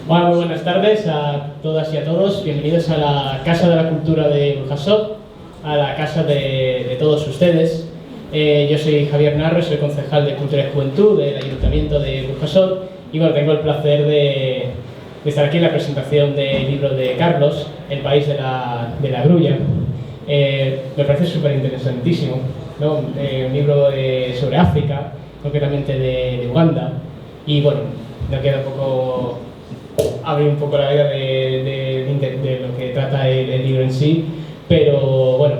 Hola, muy buenas tardes a todas y a todos. Bienvenidos a la Casa de la Cultura de Burjasot, a la casa de todos ustedes. Yo soy Javier Narro, soy concejal de Cultura y Juventud del Ayuntamiento de Burjasot y bueno, tengo el placer de estar aquí en la presentación del libro de Carlos, El país de la grulla. Me parece súper interesantísimo, ¿no? Un libro sobre África, concretamente de Uganda, y bueno, me queda un poco abrir un poco la idea de lo que trata el libro en sí, pero bueno,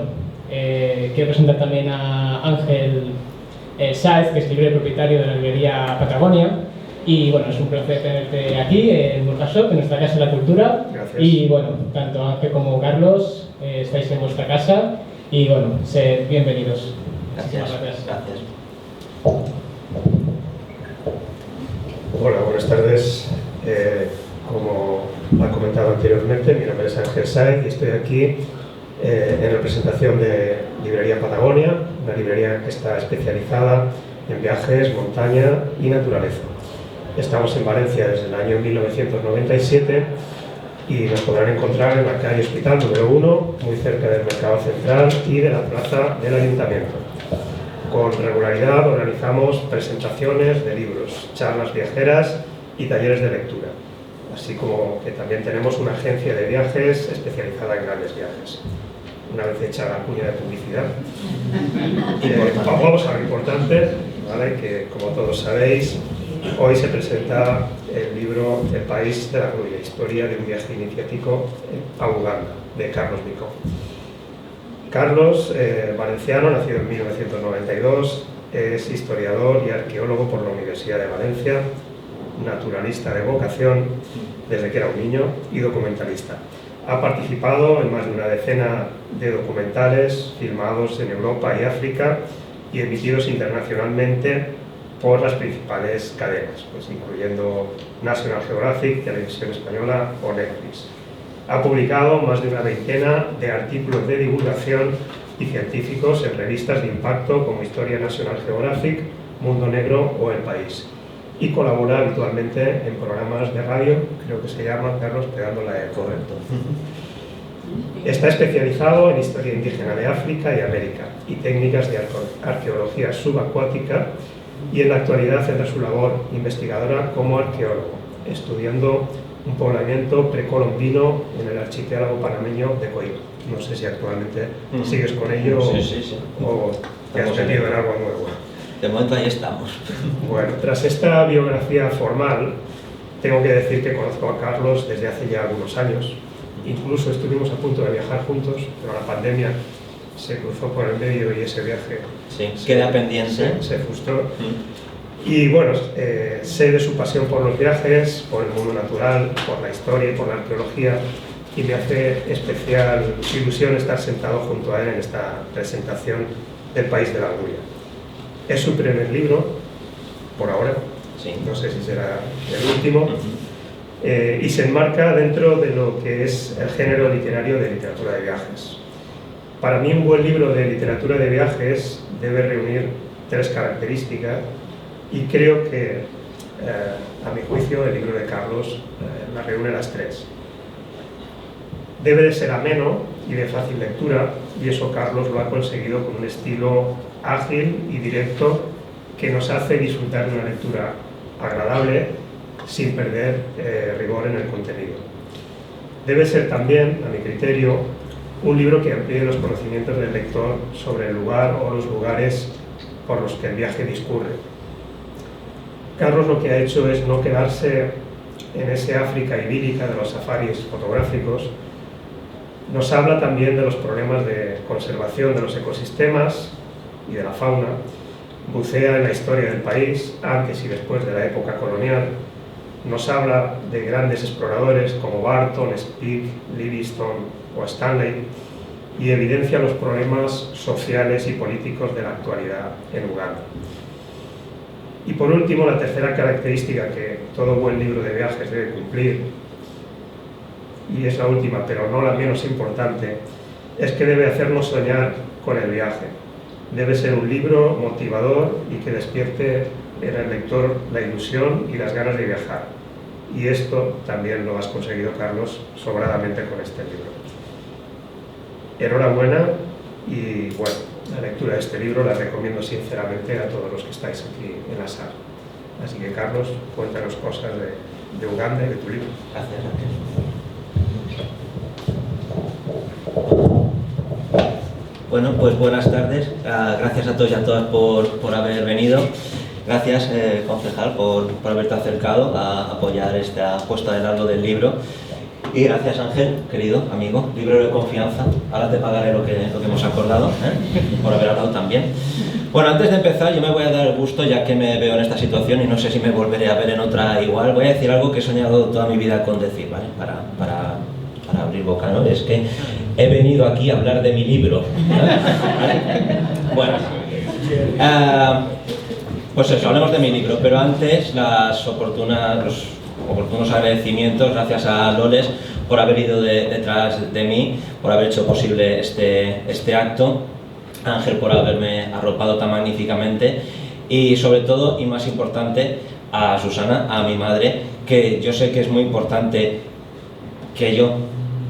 quiero presentar también a Ángel Sáez, que es librero propietario de la librería Patagonia, y bueno, es un placer tenerte aquí en Burjasot, en nuestra Casa de la Cultura. Gracias. Y bueno, tanto Ángel como Carlos estáis en vuestra casa y bueno, sed bienvenidos. Gracias. Gracias. Hola, buenas tardes. Como ha comentado anteriormente, mi nombre es Ángel Sáez y estoy aquí en representación de Librería Patagonia, una librería que está especializada en viajes, montaña y naturaleza. Estamos en Valencia desde el año 1997 y nos podrán encontrar en la calle Hospital número 1, muy cerca del Mercado Central y de la plaza del Ayuntamiento. Con regularidad organizamos presentaciones de libros, charlas viajeras y talleres de lectura, así como que también tenemos una agencia de viajes especializada en grandes viajes. Una vez hecha la cuña de publicidad, vamos a lo importante, ¿vale? Que como todos sabéis, hoy se presenta el libro El país de la grulla, historia de un viaje iniciático a Uganda, de Carlos Micó. Carlos, valenciano, nacido en 1992, es historiador y arqueólogo por la Universidad de Valencia, naturalista de vocación desde que era un niño y documentalista. Ha participado en más de una decena de documentales filmados en Europa y África y emitidos internacionalmente por las principales cadenas, pues incluyendo National Geographic, Televisión Española o Netflix. Ha publicado más de una veintena de artículos de divulgación y científicos en revistas de impacto como Historia National Geographic, Mundo Negro o El País. Y colabora habitualmente en programas de radio, creo que se llama, Carlos, pegando la E, correcto. Está especializado en historia indígena de África y América y técnicas de arqueología subacuática, y en la actualidad centra su labor investigadora como arqueólogo, estudiando un poblamiento precolombino en el archipiélago panameño de Coiba. No sé si actualmente sigues con ello sí. O te has metido en algo nuevo. De momento ahí estamos. Bueno, tras esta biografía formal, tengo que decir que conozco a Carlos desde hace ya algunos años. Incluso estuvimos a punto de viajar juntos, pero la pandemia se cruzó por el medio y ese viaje queda pendiente. Se frustró. Y bueno, sé de su pasión por los viajes, por el mundo natural, por la historia y por la arqueología, y me hace especial ilusión estar sentado junto a él en esta presentación del país de la grulla. Es su primer libro, por ahora, no sé si será el último, y se enmarca dentro de lo que es el género literario de literatura de viajes. Para mí un buen libro de literatura de viajes debe reunir tres características y creo que, a mi juicio, el libro de Carlos las reúne las tres. Debe de ser ameno y de fácil lectura, y eso Carlos lo ha conseguido con un estilo ágil y directo que nos hace disfrutar de una lectura agradable sin perder rigor en el contenido. Debe ser también, a mi criterio, un libro que amplíe los conocimientos del lector sobre el lugar o los lugares por los que el viaje discurre. Carlos lo que ha hecho es no quedarse en ese África idílica de los safaris fotográficos. Nos habla también de los problemas de conservación de los ecosistemas y de la fauna, bucea en la historia del país antes y después de la época colonial, nos habla de grandes exploradores como Barton, Speke, Livingstone o Stanley y evidencia los problemas sociales y políticos de la actualidad en Uganda. Y por último, la tercera característica que todo buen libro de viajes debe cumplir, y es la última pero no la menos importante, es que debe hacernos soñar con el viaje. Debe ser un libro motivador y que despierte en el lector la ilusión y las ganas de viajar. Y esto también lo has conseguido, Carlos, sobradamente con este libro. Enhorabuena y bueno, la lectura de este libro la recomiendo sinceramente a todos los que estáis aquí en la sala. Así que, Carlos, cuéntanos cosas de Uganda y de tu libro. Gracias. Bueno, pues buenas tardes. Gracias a todos y a todas por haber venido. Gracias, concejal, por haberte acercado a apoyar esta puesta de largo del libro. Y gracias, Ángel, querido amigo, librero de confianza. Ahora te pagaré lo que hemos acordado, por haber hablado también. Bueno, antes de empezar, yo me voy a dar el gusto, ya que me veo en esta situación y no sé si me volveré a ver en otra igual. Voy a decir algo que he soñado toda mi vida con decir, ¿vale? Para abrir boca, ¿no? Es que he venido aquí a hablar de mi libro. Bueno, pues eso, hablemos de mi libro, pero antes los oportunos agradecimientos, gracias a Loles por haber ido detrás de mí, por haber hecho posible este acto, Ángel por haberme arropado tan magníficamente y sobre todo, y más importante, a Susana, a mi madre, que yo sé que es muy importante que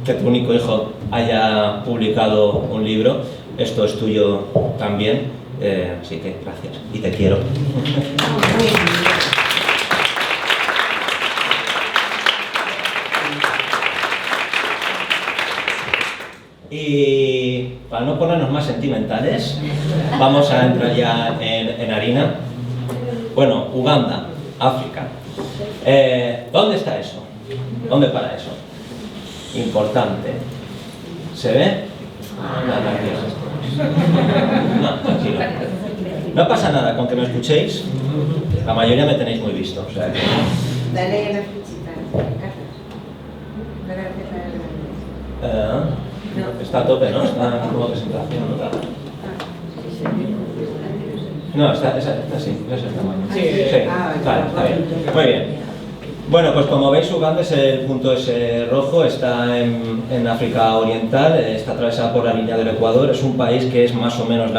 tu único hijo haya publicado un libro. Esto es tuyo también, así que gracias y te quiero. Y para no ponernos más sentimentales, vamos a entrar ya en harina. Bueno, Uganda, África. ¿Dónde está eso? ¿Dónde para eso? Importante. ¿Se ve? No, tranquilo. No pasa nada con que me escuchéis. La mayoría me tenéis muy visto. O sea que... Dale a la flechita, Carlos. Dale a la flechita. Está a tope, ¿no? Está como presentación, ¿no? No, está así, ese es el tamaño. Sí, vale, está bien. Muy bien. Bueno, pues como veis, Uganda es el punto ese rojo, está en África Oriental, está atravesada por la línea del Ecuador, es un país que es más o menos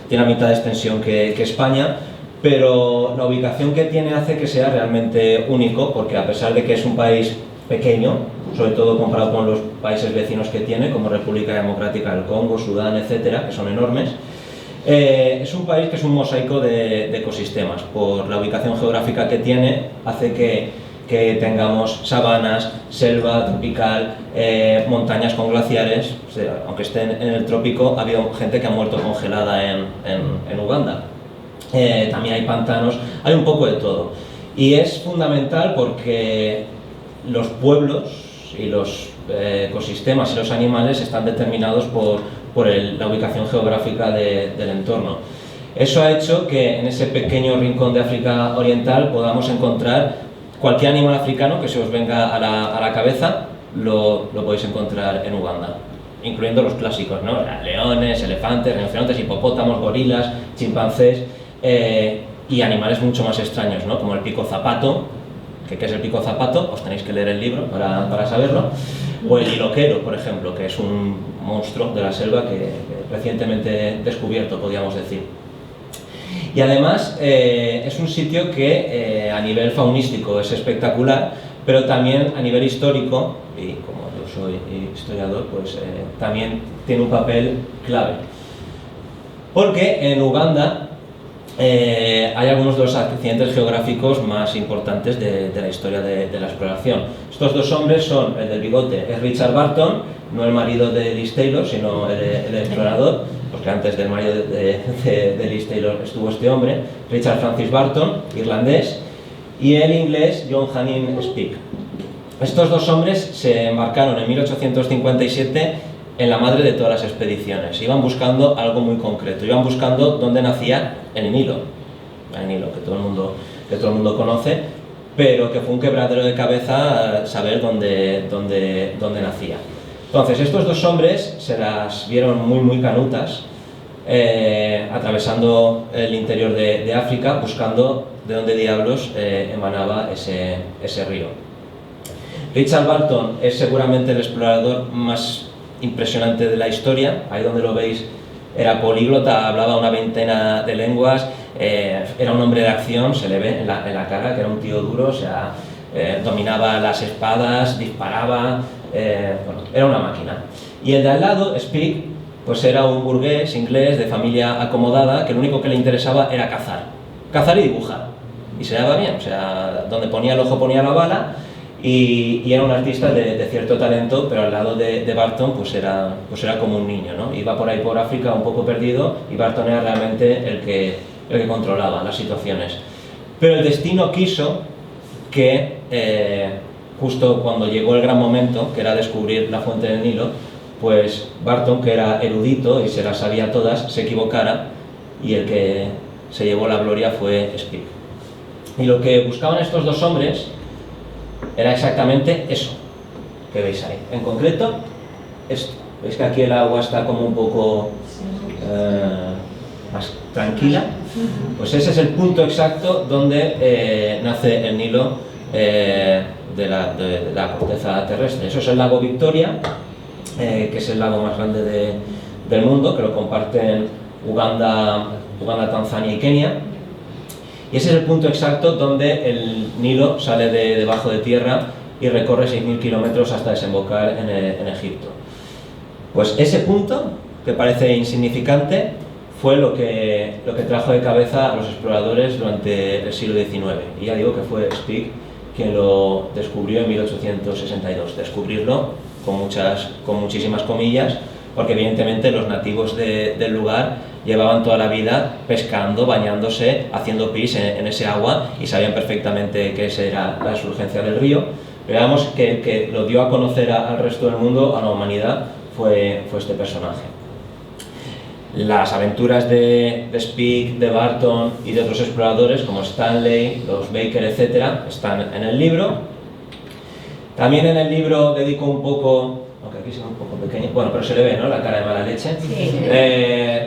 tiene la mitad de extensión que España, pero la ubicación que tiene hace que sea realmente único, porque a pesar de que es un país pequeño, sobre todo comparado con los países vecinos que tiene, como República Democrática del Congo, Sudán, etcétera, que son enormes, es un país que es un mosaico de ecosistemas. Por la ubicación geográfica que tiene, hace que tengamos sabanas, selva tropical, montañas con glaciares. O sea, aunque estén en el trópico, ha habido gente que ha muerto congelada en Uganda. También hay pantanos, hay un poco de todo. Y es fundamental porque los pueblos y los ecosistemas y los animales están determinados por la ubicación geográfica del entorno. Eso ha hecho que en ese pequeño rincón de África Oriental podamos encontrar cualquier animal africano que se os venga a la cabeza, lo podéis encontrar en Uganda, incluyendo los clásicos, ¿no? Leones, elefantes, rinocerontes, hipopótamos, gorilas, chimpancés y animales mucho más extraños, ¿no? Como el pico zapato. ¿Qué es el pico zapato? Os tenéis que leer el libro para saberlo. O el liloquero, por ejemplo, que es un monstruo de la selva que recientemente descubierto, podríamos decir. Y además es un sitio que a nivel faunístico es espectacular, pero también a nivel histórico, y como yo soy historiador, pues también tiene un papel clave. Porque en Uganda hay algunos de los accidentes geográficos más importantes de la historia de la exploración. Estos dos hombres son, el del bigote es Richard Barton, no el marido de Liz Taylor, sino el explorador, porque antes del marido de Liz Taylor estuvo este hombre, Richard Francis Barton, irlandés, y el inglés John Hanning Speke. Estos dos hombres se embarcaron en 1857 en la madre de todas las expediciones. Iban buscando algo muy concreto, iban buscando dónde nacía el Nilo, que todo el mundo conoce, pero que fue un quebradero de cabeza saber dónde nacía. Entonces, estos dos hombres se las vieron muy canutas, atravesando el interior de África, buscando de dónde diablos emanaba ese río. Richard Barton es seguramente el explorador más impresionante de la historia. Ahí donde lo veis era políglota, hablaba una veintena de lenguas, era un hombre de acción, se le ve en la cara que era un tío duro, o sea, dominaba las espadas, disparaba, bueno, era una máquina. Y el de al lado, Speke, pues era un burgués inglés de familia acomodada que lo único que le interesaba era cazar y dibujar. Y se daba bien, o sea, donde ponía el ojo ponía la bala, y era un artista de cierto talento, pero al lado de Barton pues era como un niño, ¿no? Iba por ahí por África un poco perdido, y Barton era realmente el que controlaba las situaciones. Pero el destino quiso que justo cuando llegó el gran momento, que era descubrir la fuente del Nilo, pues Barton, que era erudito y se las sabía todas, se equivocara, y el que se llevó la gloria fue Speke. Y lo que buscaban estos dos hombres era exactamente eso que veis ahí. En concreto, esto. ¿Veis que aquí el agua está como un poco más tranquila? Pues ese es el punto exacto donde nace el Nilo de la corteza terrestre. Eso es el lago Victoria, que es el lago más grande del mundo, que lo comparten Uganda, Tanzania y Kenia. Y ese es el punto exacto donde el Nilo sale de debajo de tierra y recorre 6.000 kilómetros hasta desembocar en Egipto. Pues ese punto, que parece insignificante, fue lo que trajo de cabeza a los exploradores durante el siglo XIX. Y ya digo que fue Speke quien lo descubrió en 1862. Descubrirlo con muchísimas comillas, porque evidentemente los nativos del lugar llevaban toda la vida pescando, bañándose, haciendo pis en ese agua, y sabían perfectamente que esa era la surgencia del río. Pero digamos que el que lo dio a conocer al resto del mundo, a la humanidad, fue este personaje. Las aventuras de Speke, de Barton y de otros exploradores como Stanley, los Baker, etc., están en el libro. También en el libro dedico un poco, aunque aquí se ve un poco pequeño, bueno, pero se le ve, ¿no?, la cara de mala leche. Sí.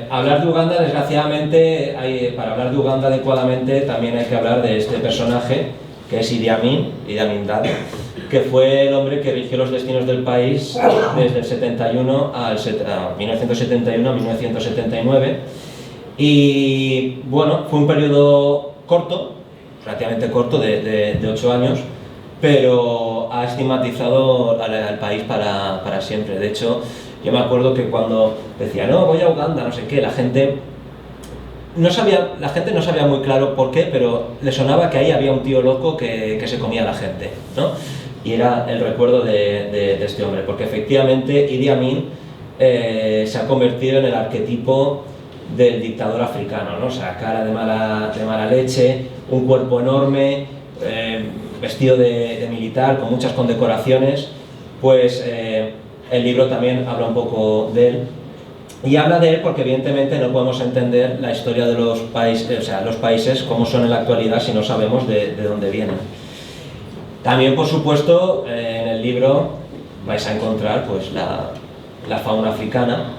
Hablar de Uganda, desgraciadamente, para hablar de Uganda adecuadamente también hay que hablar de este personaje, que es Idi Amin Dada, que fue el hombre que rigió los destinos del país desde el 71 a 1971 a 1979. Y bueno, fue un periodo corto, relativamente corto, de 8 años, pero ha estigmatizado al país para siempre. De hecho, yo me acuerdo que cuando decía, no, voy a Uganda, no sé qué, la gente no sabía muy claro por qué, pero le sonaba que ahí había un tío loco que se comía a la gente, ¿no? Y era el recuerdo de este hombre, porque efectivamente Idi Amin se ha convertido en el arquetipo del dictador africano, ¿no? O sea, cara de mala leche, un cuerpo enorme, vestido de militar, con muchas condecoraciones. Pues el libro también habla un poco de él. Y habla de él porque evidentemente no podemos entender la historia de los países, o sea, los países como son en la actualidad, si no sabemos de dónde vienen. También, por supuesto, en el libro vais a encontrar pues la fauna africana.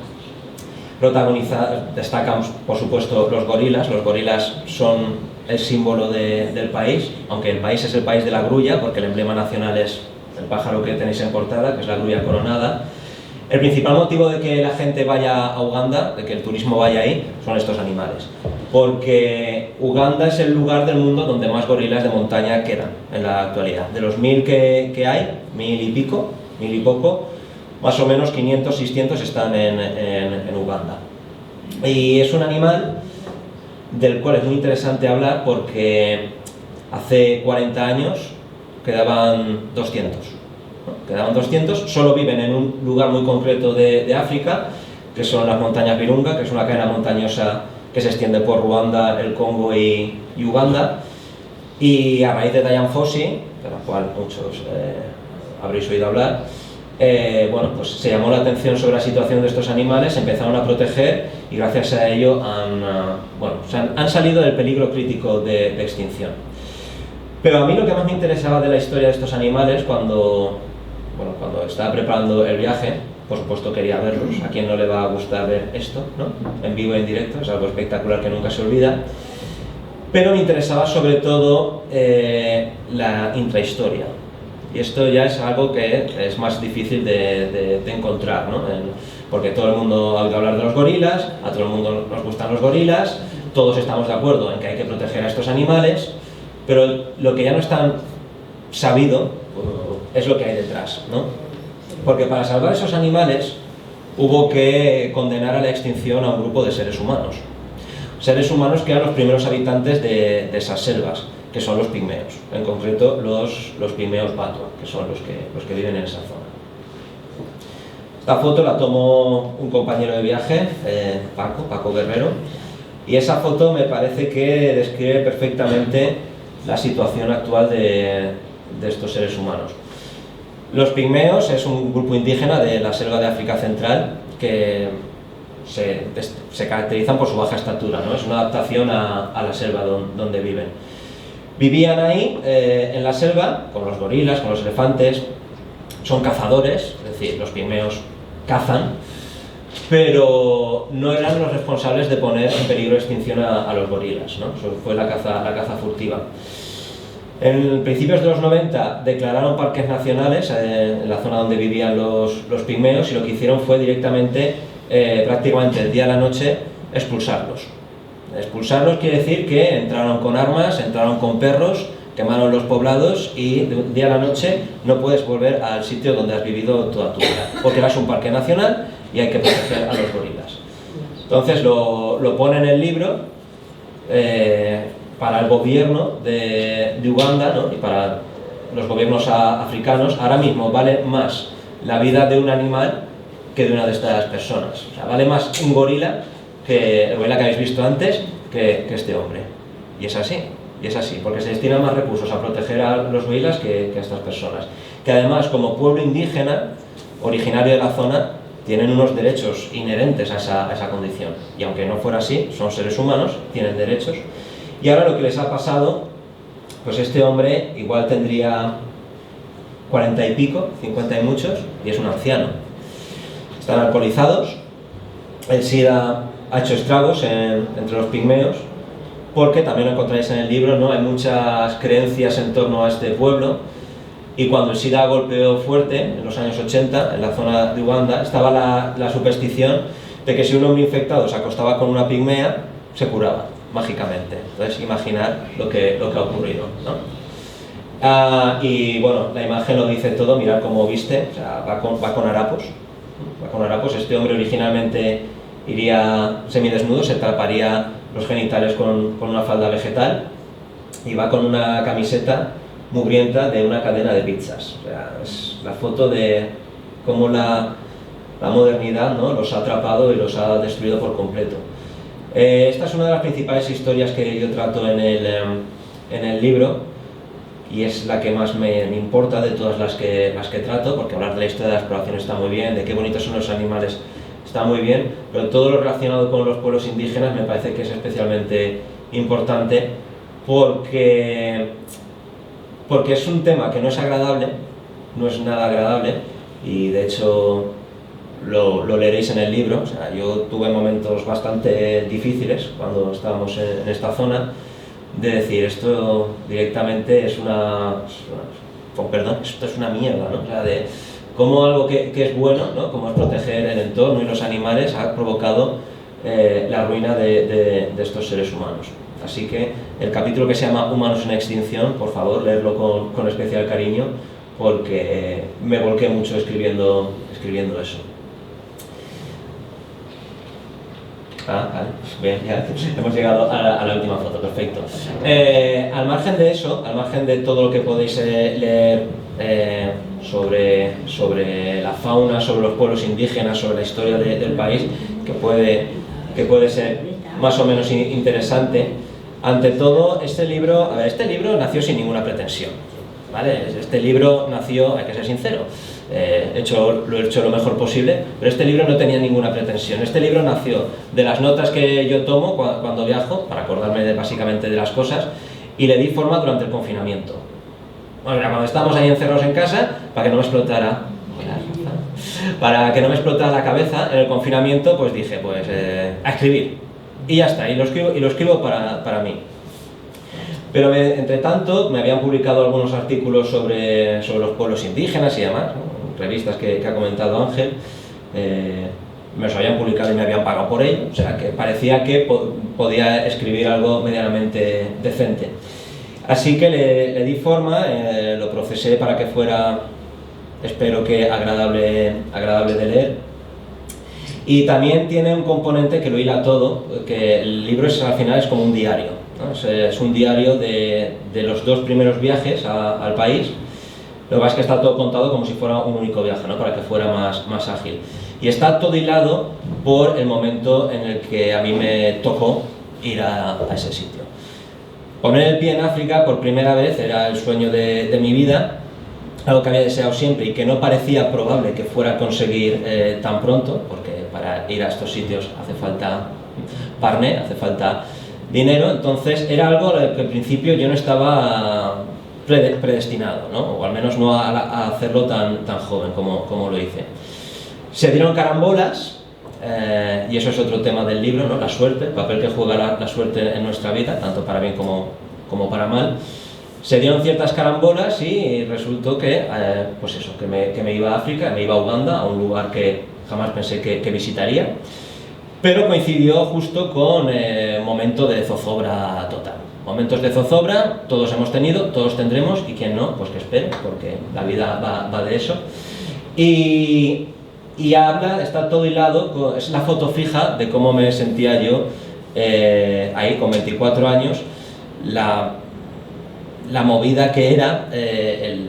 Destacan, por supuesto, los gorilas. Los gorilas son el símbolo del país, aunque el país es el país de la grulla, porque el emblema nacional es el pájaro que tenéis en portada, que es la grulla coronada. El principal motivo de que la gente vaya a Uganda, de que el turismo vaya ahí, son estos animales. Porque Uganda es el lugar del mundo donde más gorilas de montaña quedan en la actualidad. De los 1000 que hay, 1000 y poco, más o menos 500, 600 están en Uganda. Y es un animal del cual es muy interesante hablar porque hace 40 años quedaban 200. Quedaban 200, solo viven en un lugar muy concreto de África, que son las montañas Virunga, que es una cadena montañosa que se extiende por Ruanda, el Congo y Uganda. Y a raíz de Dian Fossey, de la cual muchos habréis oído hablar, bueno, pues se llamó la atención sobre la situación de estos animales, se empezaron a proteger y gracias a ello han salido del peligro crítico de extinción. Pero a mí lo que más me interesaba de la historia de estos animales cuando estaba preparando el viaje, por supuesto quería verlos. ¿A quién no le va a gustar ver esto, ¿no?, en vivo y en directo? Es algo espectacular que nunca se olvida. Pero me interesaba sobre todo la intrahistoria. Y esto ya es algo que es más difícil de encontrar, ¿no? Porque todo el mundo ha oído hablar de los gorilas, a todo el mundo nos gustan los gorilas, todos estamos de acuerdo en que hay que proteger a estos animales, pero lo que ya no es tan sabido es lo que hay detrás, ¿no? Porque para salvar esos animales hubo que condenar a la extinción a un grupo de seres humanos. Seres humanos que eran los primeros habitantes de esas selvas, que son los pigmeos, en concreto los pigmeos batua, que son los que viven en esa zona. Esta foto la tomó un compañero de viaje, Paco Guerrero, y esa foto me parece que describe perfectamente la situación actual de estos seres humanos. Los pigmeos es un grupo indígena de la selva de África Central que se caracterizan por su baja estatura, ¿no? Es una adaptación a la selva donde viven. Vivían ahí, en la selva, con los gorilas, con los elefantes, son cazadores, es decir, los pigmeos cazan, pero no eran los responsables de poner en peligro de extinción a los gorilas, ¿no? Eso fue la caza furtiva. En principios de los 90 declararon parques nacionales en la zona donde vivían los pigmeos, y lo que hicieron fue directamente, prácticamente el día a la noche, expulsarlos. Expulsarlos quiere decir que entraron con armas, entraron con perros, quemaron los poblados, y de un día a la noche no puedes volver al sitio donde has vivido toda tu vida, porque eras un parque nacional y hay que proteger a los gorilas. Entonces lo pone en el libro para el gobierno de Uganda, ¿no? Y para los gobiernos africanos. Ahora mismo vale más la vida de un animal que de una de estas personas. O sea, vale más un gorila, el gorila que habéis visto antes, que este hombre. Y es así, porque se destinan más recursos a proteger a los gorilas que a estas personas, que además, como pueblo indígena originario de la zona, tienen unos derechos inherentes a esa condición, y aunque no fuera así, son seres humanos, tienen derechos. Y ahora lo que les ha pasado, pues este hombre igual tendría 40 y pico, 50 y muchos, y es un anciano. Están alcoholizados, el SIDA ha hecho estragos entre los pigmeos, porque también lo encontráis en el libro, ¿no? Hay muchas creencias en torno a este pueblo, y cuando el SIDA golpeó fuerte, en los años 80, en la zona de Uganda, estaba la superstición de que si un hombre infectado se acostaba con una pigmea, se curaba mágicamente. Entonces, imaginar lo que ha ocurrido, ¿no? Y bueno, la imagen lo dice todo. Mirad cómo viste, o sea, va con harapos. Este hombre originalmente iría semidesnudo, se taparía los genitales con una falda vegetal, y va con una camiseta mugrienta de una cadena de pizzas. O sea, es la foto de cómo la modernidad, ¿no?, los ha atrapado y los ha destruido por completo. Esta es una de las principales historias que yo trato en el libro, y es la que más me importa de todas las que trato, porque hablar de la historia de la exploración está muy bien, de qué bonitos son los animales está muy bien, pero todo lo relacionado con los pueblos indígenas me parece que es especialmente importante, porque es un tema que no es agradable, no es nada agradable, y de hecho lo leeréis en el libro. O sea, yo tuve momentos bastante difíciles cuando estábamos en esta zona, de decir, esto directamente es esto es una mierda, ¿no? O sea, de cómo algo que es bueno, ¿no?, como es proteger el entorno y los animales, ha provocado la ruina de estos seres humanos. Así que el capítulo que se llama Humanos en extinción, por favor, leerlo con especial cariño, porque me volqué mucho escribiendo eso. Vale, bien, ya hemos llegado a la última foto, perfecto. Al margen de eso, al margen de todo lo que podéis leer sobre la fauna, sobre los pueblos indígenas, sobre la historia del país, que puede ser más o menos interesante, ante todo, este libro nació sin ninguna pretensión, ¿vale? Este libro nació, hay que ser sincero, lo he hecho lo mejor posible, pero este libro no tenía ninguna pretensión. Este libro nació de las notas que yo tomo cuando viajo, para acordarme básicamente de las cosas, y le di forma durante el confinamiento. Bueno, cuando estábamos ahí encerrados en casa, para que no me explotara la cabeza en el confinamiento, pues dije, a escribir, y ya está, y lo escribo para mí. Pero entre tanto me habían publicado algunos artículos sobre los pueblos indígenas y demás, ¿no?, revistas que ha comentado Ángel, me los habían publicado y me habían pagado por ello, o sea que parecía que podía escribir algo medianamente decente. Así que le di forma, lo procesé para que fuera, espero que agradable de leer. Y también tiene un componente que lo hila todo, que el libro al final es como un diario, ¿no? Es un diario de los 2 primeros viajes al país. Lo que pasa es que está todo contado como si fuera un único viaje, ¿no? Para que fuera más ágil. Y está todo hilado por el momento en el que a mí me tocó ir a ese sitio. Poner el pie en África por primera vez era el sueño de mi vida, algo que había deseado siempre y que no parecía probable que fuera a conseguir tan pronto, porque para ir a estos sitios hace falta parné, hace falta dinero. Entonces era algo que al principio yo no estaba predestinado, ¿no? O al menos no a hacerlo tan joven como lo hice. Se dieron carambolas, y eso es otro tema del libro, ¿no? La suerte, el papel que juega la suerte en nuestra vida, tanto para bien como para mal. Se dieron ciertas carambolas y resultó que, pues eso, que me iba a África, me iba a Uganda, a un lugar que jamás pensé que visitaría, pero coincidió justo con momento de zozobra total. Momentos de zozobra todos hemos tenido, todos tendremos, y quien no, pues que espere, porque la vida va de eso. Y está todo hilado, es la foto fija de cómo me sentía yo ahí con 24 años, la movida que era el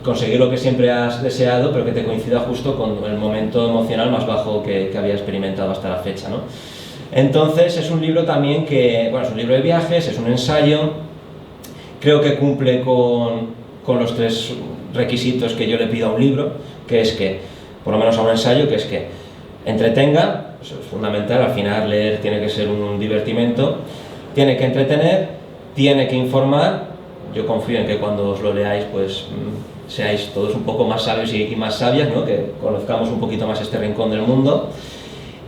conseguir lo que siempre has deseado, pero que te coincida justo con el momento emocional más bajo que había experimentado hasta la fecha, ¿no? Entonces es un libro también que, bueno, es un libro de viajes, es un ensayo, creo que cumple con los 3 requisitos que yo le pido a un libro, que es que, por lo menos a un ensayo, que es que entretenga, eso es fundamental, al final leer tiene que ser un divertimento, tiene que entretener, tiene que informar. Yo confío en que cuando os lo leáis, pues seáis todos un poco más sabios y más sabias, ¿no? Que conozcamos un poquito más este rincón del mundo,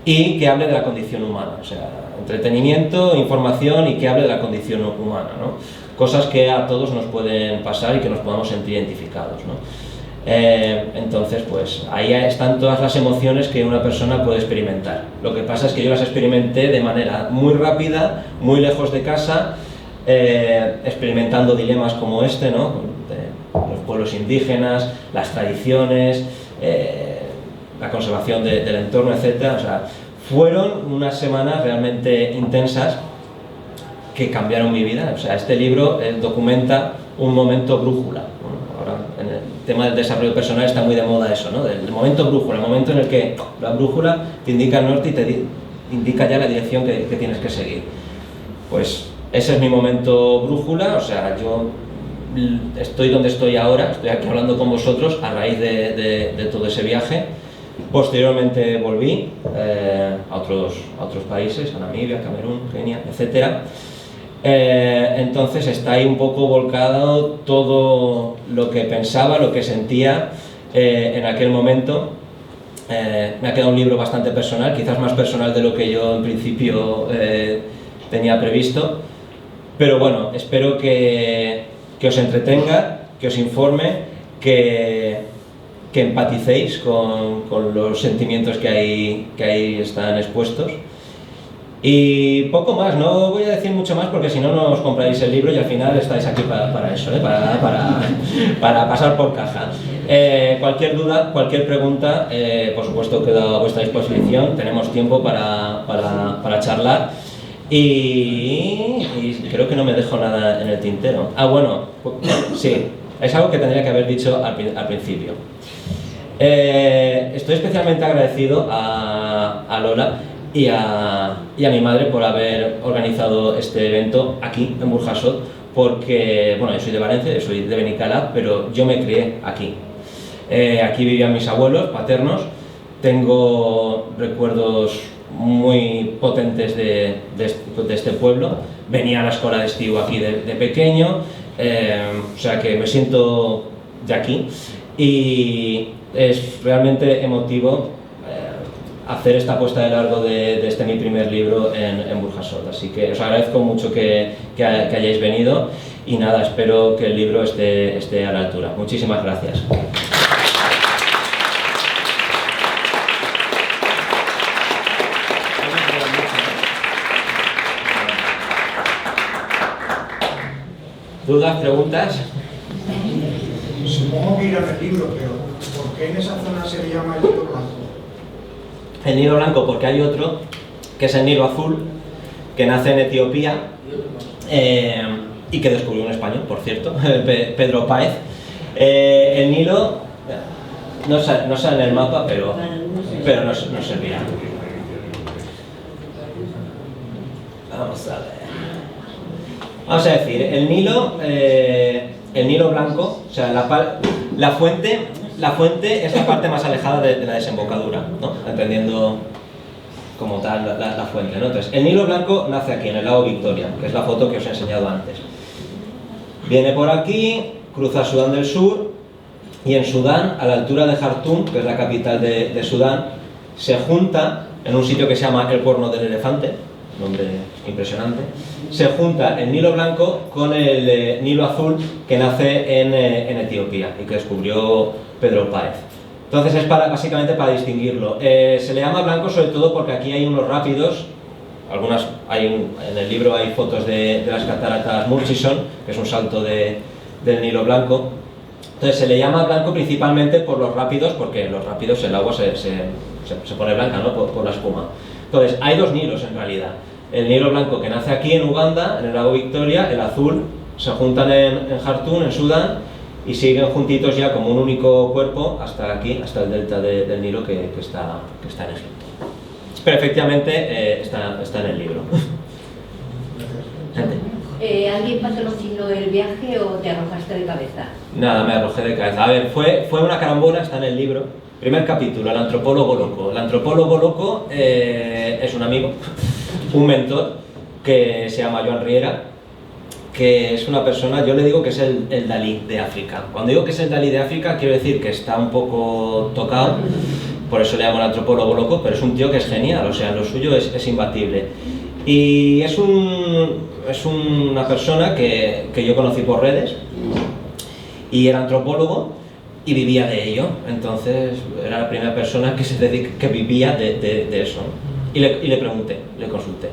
y que hable de la condición humana, o sea, entretenimiento, información y que hable de la condición humana, ¿no? Cosas que a todos nos pueden pasar y que nos podamos sentir identificados, ¿no? Entonces, pues ahí están todas las emociones que una persona puede experimentar. Lo que pasa es que yo las experimenté de manera muy rápida, muy lejos de casa, experimentando dilemas como este, ¿no? De los pueblos indígenas, las tradiciones, la conservación del entorno, etc. O sea, fueron unas semanas realmente intensas que cambiaron mi vida. O sea, este libro documenta un momento brújula. Ahora, en el tema del desarrollo personal está muy de moda eso, ¿no? El momento brújula, el momento en el que la brújula te indica el norte y te indica ya la dirección que tienes que seguir. Pues ese es mi momento brújula, o sea, yo estoy donde estoy ahora, estoy aquí hablando con vosotros a raíz de todo ese viaje. Posteriormente volví a otros países, a Namibia, Camerún, Kenia, etc. Entonces está ahí un poco volcado todo lo que pensaba, lo que sentía en aquel momento. Me ha quedado un libro bastante personal, quizás más personal de lo que yo en principio tenía previsto, pero bueno, espero que os entretenga, que os informe, que empaticéis con los sentimientos que ahí están expuestos. Y poco más, no voy a decir mucho más porque si no, no os compráis el libro y al final estáis aquí para eso, para pasar por caja. Cualquier duda, cualquier pregunta, por supuesto quedo a vuestra disposición, tenemos tiempo para charlar y creo que no me dejo nada en el tintero. Ah, bueno, sí, es algo que tendría que haber dicho al principio. Estoy especialmente agradecido a Lola y a mi madre por haber organizado este evento aquí en Burjasot, porque, bueno, yo soy de Valencia, yo soy de Benicalap, pero yo me crié aquí. Aquí vivían mis abuelos paternos, tengo recuerdos muy potentes de este pueblo, venía a la escuela de estío aquí de pequeño, o sea que me siento de aquí y es realmente emotivo hacer esta puesta de largo de este mi primer libro en Burjasot, así que os agradezco mucho que hayáis venido y nada, espero que el libro esté a la altura. Muchísimas gracias. ¿Dudas, preguntas? Supongo que irán el libro, pero ¿por qué en esa zona se le llama el Nilo Blanco? El Nilo Blanco porque hay otro, que es el Nilo Azul, que nace en Etiopía y que descubrió un español, por cierto, Pedro Páez. El Nilo no sale en el mapa, pero nos servirá. Vamos a decir, el Nilo Blanco, o sea, la fuente es la parte más alejada de la desembocadura, ¿no? Entendiendo como tal la fuente, ¿no? Entonces, el Nilo Blanco nace aquí, en el lago Victoria, que es la foto que os he enseñado antes. Viene por aquí, cruza Sudán del Sur, y en Sudán, a la altura de Jartum, que es la capital de Sudán, se junta en un sitio que se llama el Cuerno del Elefante, nombre impresionante, se junta el Nilo Blanco con el Nilo Azul que nace en Etiopía y que descubrió Pedro Páez. Entonces es básicamente para distinguirlo. Se le llama blanco sobre todo porque aquí hay unos rápidos, en el libro hay fotos de las cataratas Murchison, que es un salto del Nilo Blanco. Entonces se le llama blanco principalmente por los rápidos, porque los rápidos el agua se pone blanca, ¿no? por la espuma. Entonces hay dos Nilos en realidad. El Nilo Blanco que nace aquí en Uganda, en el lago Victoria, el azul se juntan en Jartum, en Sudán, y siguen juntitos ya como un único cuerpo hasta aquí, hasta el delta del Nilo que está en Egipto. Pero efectivamente está en el libro. ¿Alguien patrocinó el viaje o te arrojaste de cabeza? Nada, me arrojé de cabeza. A ver, fue una carambola, está en el libro. Primer capítulo, el antropólogo loco. El antropólogo loco es un amigo, un mentor, que se llama Joan Riera, que es una persona, yo le digo que es el Dalí de África. Cuando digo que es el Dalí de África, quiero decir que está un poco tocado, por eso le llamo el antropólogo loco, pero es un tío que es genial, o sea, lo suyo es imbatible. Y es una persona que yo conocí por redes, y era antropólogo, y vivía de ello. Entonces era la primera persona que vivía de eso. Y le pregunté, le consulté.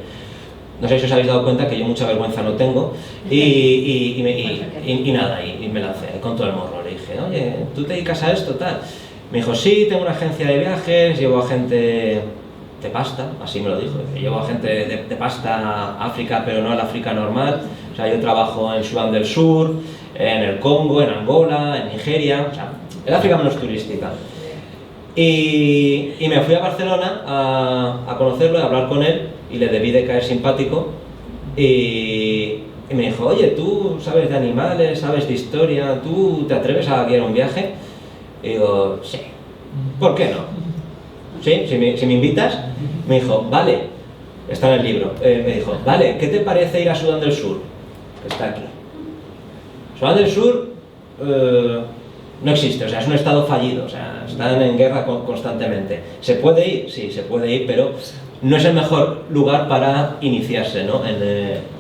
No sé si os habéis dado cuenta que yo mucha vergüenza no tengo, y me lancé con todo el morro. Le dije, oye, ¿tú te dedicas a esto, tal? Me dijo, sí, tengo una agencia de viajes, llevo a gente de pasta, así me lo dijo. Llevo a gente de pasta a África, pero no al África normal. O sea, yo trabajo en Sudán del Sur, en el Congo, en Angola, en Nigeria, o sea, el África menos turística. Y me fui a Barcelona a conocerlo, a hablar con él, y le debí de caer simpático, y me dijo, oye, ¿tú sabes de animales, sabes de historia, tú te atreves a guiar un viaje? Y digo, sí, ¿por qué no? Sí, si me invitas. Me dijo, vale, está en el libro, me dijo, vale, ¿qué te parece ir a Sudán del Sur? Que está aquí. Sudán del Sur no existe, o sea, es un estado fallido, o sea, están en guerra constantemente. ¿Se puede ir? Sí, se puede ir, pero no es el mejor lugar para iniciarse, ¿no?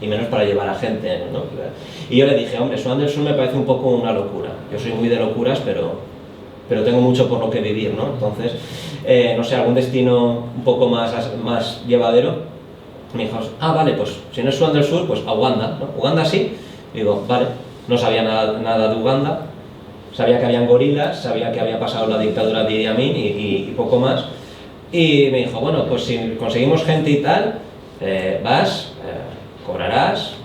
Y menos para llevar a gente, ¿no? Y yo le dije, hombre, Sudán del Sur me parece un poco una locura. Yo soy muy de locuras, pero tengo mucho por lo que vivir, ¿no? Entonces, no sé, algún destino un poco más llevadero. Me dijo, vale, pues si no es Sudán del Sur, pues a Uganda, ¿no? Uganda sí. Digo, vale, no sabía nada de Uganda. Sabía que habían gorilas, sabía que había pasado la dictadura de Idi Amin y poco más. Y me dijo, bueno, pues si conseguimos gente y tal, vas, cobrarás,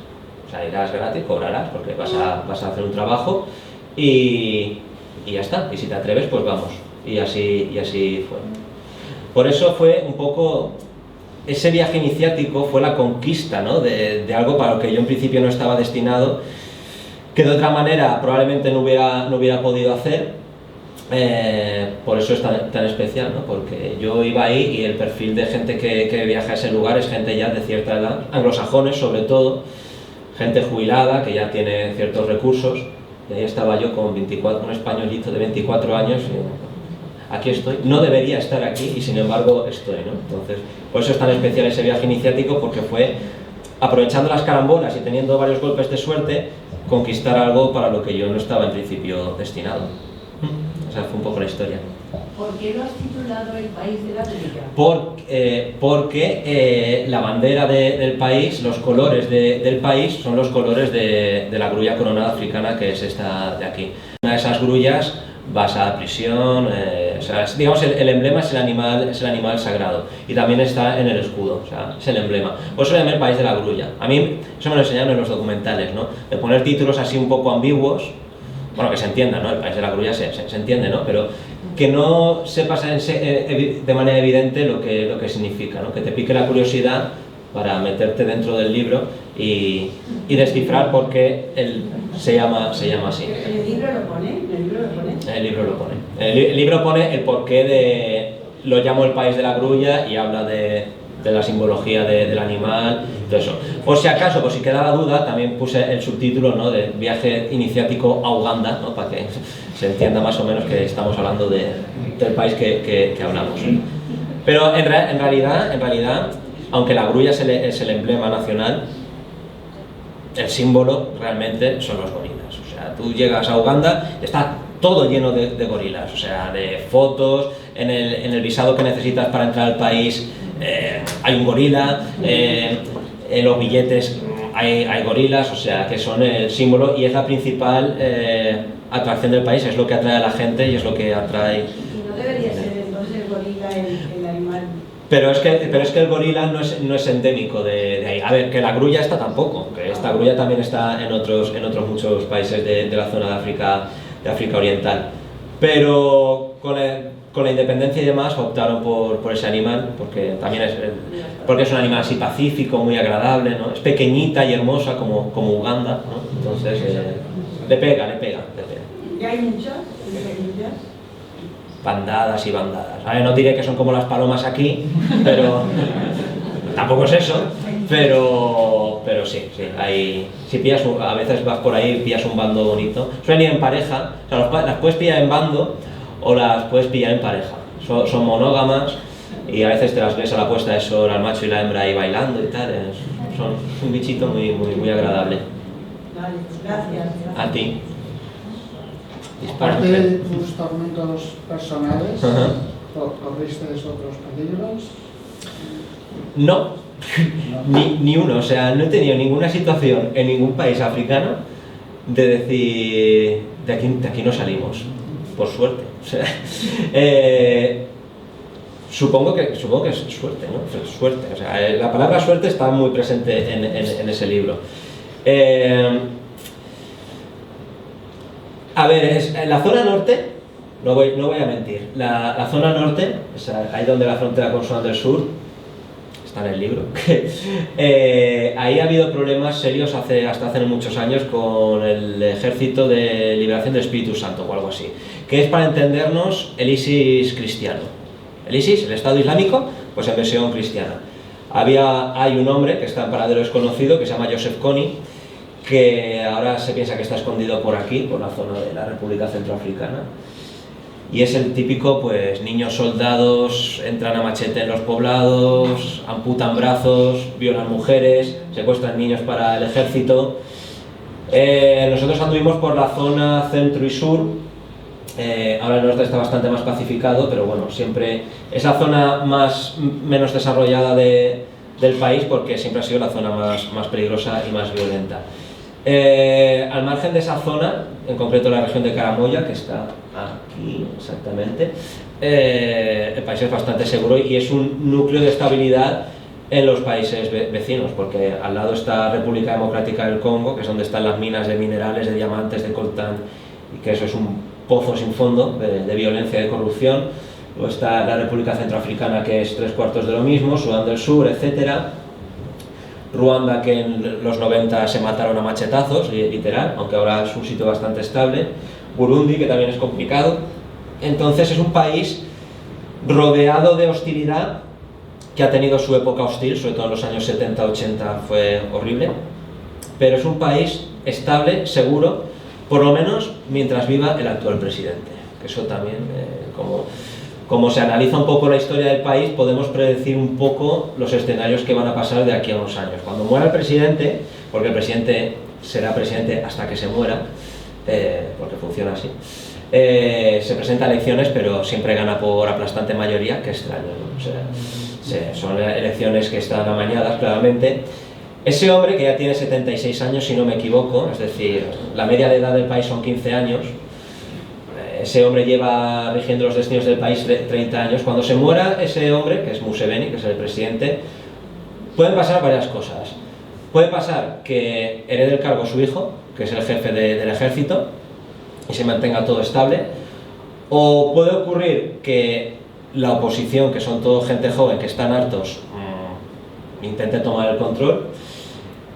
o sea, irás gratis, cobrarás, porque vas a hacer un trabajo y ya está. Y si te atreves, pues vamos. Y así fue. Por eso fue un poco, ese viaje iniciático fue la conquista, ¿no? de algo para lo que yo en principio no estaba destinado, que de otra manera probablemente no hubiera podido hacer. Por eso es tan especial, ¿no? Porque yo iba ahí y el perfil de gente que viaja a ese lugar es gente ya de cierta edad, anglosajones sobre todo, gente jubilada que ya tiene ciertos recursos, y ahí estaba yo con un españolito de 24 años, y aquí estoy, no debería estar aquí y sin embargo estoy, ¿no? Entonces, por eso es tan especial ese viaje iniciático, porque fue aprovechando las carambolas y teniendo varios golpes de suerte, conquistar algo para lo que yo no estaba en principio destinado. Esa fue un poco la historia. ¿Por qué lo has titulado El País de la Grulla? Porque la bandera del país, los colores del país son los colores de la grulla coronada africana, que es esta de aquí. Una de esas grullas basa a prisión, o sea, digamos el emblema es el animal sagrado y también está en el escudo, o sea, es el emblema. Por eso se llama El País de la Grulla. A mí eso me lo enseñaron en los documentales, ¿no? De poner títulos así un poco ambiguos, bueno, que se entienda, ¿no? El País de la Grulla se entiende, ¿no? Pero que no sepas de manera evidente lo que significa, ¿no? Que te pique la curiosidad para meterte dentro del libro y descifrar por qué se llama así. ¿El libro lo pone? El libro lo pone. El libro pone el porqué lo llamo El País de la Grulla y habla de la simbología del animal, todo eso. Por si acaso, por si quedaba duda, también puse el subtítulo, ¿no? De viaje iniciático a Uganda, ¿no? Para que se entienda más o menos que estamos hablando del país que hablamos. Pero en realidad, aunque la grulla es el emblema nacional, el símbolo realmente son los gorilas. O sea, tú llegas a Uganda, está todo lleno de gorilas, o sea, de fotos, en el visado que necesitas para entrar al país hay un gorila, en los billetes hay gorilas, o sea, que son el símbolo y es la principal atracción del país, es lo que atrae a la gente y es lo que atrae... ¿Y no debería ser entonces el gorila el animal? Pero es que el gorila no es endémico de ahí. A ver, que la grulla está tampoco, que esta grulla también está en otros muchos países de la zona de África Oriental. Pero con la independencia y demás optaron por ese animal, porque también es un animal así pacífico, muy agradable, ¿no? Es pequeñita y hermosa como Uganda, ¿no? Entonces le pega. ¿Y hay muchas? Bandadas y bandadas. A ver, no diré que son como las palomas aquí, pero tampoco es eso, pero sí, si pillas a veces vas por ahí y pillas un bando bonito, suelen ir en pareja, o sea, las puedes pillar en bando o las puedes pillar en pareja, son monógamas y a veces te las ves a la puesta de sol al macho y la hembra ahí bailando y tal, son un bichito muy agradable. Vale, gracias. A ti. Aparte de tus tormentos personales, ¿corristeis otros peligros? No, ni uno, o sea, no he tenido ninguna situación en ningún país africano de decir, de aquí no salimos, por suerte. O sea, supongo que es suerte, ¿no? Suerte, o sea, la palabra suerte está muy presente en ese libro. A ver, en la zona norte, no voy a mentir, la zona norte, o sea, ahí donde la frontera con Sudán del Sur, está en el libro, ahí ha habido problemas serios hasta hace muchos años con el Ejército de Liberación del Espíritu Santo o algo así, que es, para entendernos, el ISIS cristiano. El ISIS, el Estado Islámico, pues en versión cristiana. Hay un hombre que está en paradero desconocido, que se llama Joseph Kony, que ahora se piensa que está escondido por aquí, por la zona de la República Centroafricana, y es el típico, pues, niños soldados, entran a machete en los poblados, amputan brazos, violan mujeres, secuestran niños para el ejército. Nosotros anduvimos por la zona centro y sur, ahora el norte está bastante más pacificado, pero bueno, siempre es la zona menos desarrollada del país, porque siempre ha sido la zona más peligrosa y más violenta. Al margen de esa zona, en concreto la región de Karamoja, que está aquí exactamente, el país es bastante seguro y es un núcleo de estabilidad en los países vecinos, porque al lado está República Democrática del Congo, que es donde están las minas de minerales, de diamantes, de coltán, y que eso es un pozo sin fondo de violencia y de corrupción. Luego está la República Centroafricana, que es 3/4 de lo mismo, Sudán del Sur, etcétera. Ruanda, que en los 90 se mataron a machetazos, literal, aunque ahora es un sitio bastante estable. Burundi, que también es complicado. Entonces es un país rodeado de hostilidad, que ha tenido su época hostil, sobre todo en los años 70-80 fue horrible, pero es un país estable, seguro, por lo menos mientras viva el actual presidente, que eso también, como se analiza un poco la historia del país, podemos predecir un poco los escenarios que van a pasar de aquí a unos años. Cuando muera el presidente, porque el presidente será presidente hasta que se muera, porque funciona así, se presenta a elecciones, pero siempre gana por aplastante mayoría, que extraño, ¿no? O sea, son elecciones que están amañadas claramente. Ese hombre, que ya tiene 76 años, si no me equivoco, es decir, la media de edad del país son 15 años, ese hombre lleva rigiendo los destinos del país 30 años. Cuando se muera ese hombre, que es Museveni, que es el presidente, pueden pasar varias cosas. Puede pasar que herede el cargo su hijo, que es el jefe del ejército, y se mantenga todo estable, o puede ocurrir que la oposición, que son todo gente joven que están hartos, intente tomar el control,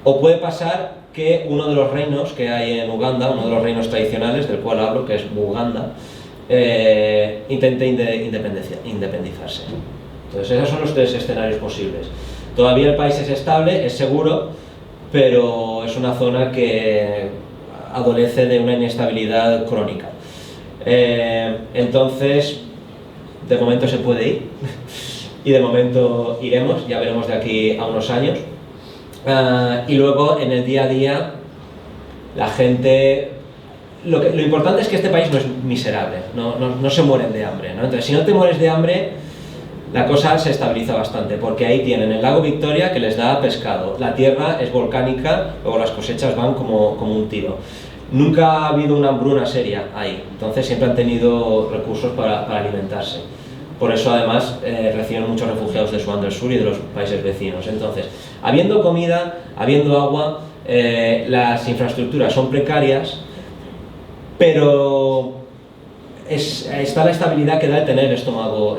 o puede pasar que uno de los reinos que hay en Uganda, uno de los reinos tradicionales del cual hablo, que es Buganda, intente independizarse. Entonces esos son los tres escenarios posibles. Todavía el país es estable, es seguro, pero es una zona que adolece de una inestabilidad crónica. Entonces, de momento se puede ir y de momento iremos, ya veremos de aquí a unos años. Y luego en el día a día la gente, lo importante es que este país no es miserable, no se mueren de hambre, ¿no? Entonces si no te mueres de hambre, la cosa se estabiliza bastante, porque ahí tienen el lago Victoria que les da pescado, la tierra es volcánica, luego las cosechas van como un tiro. Nunca ha habido una hambruna seria ahí, entonces siempre han tenido recursos para alimentarse. Por eso además reciben muchos refugiados de Sudán del Sur y de los países vecinos. Entonces, habiendo comida, habiendo agua, las infraestructuras son precarias, pero está la estabilidad que da el tener el estómago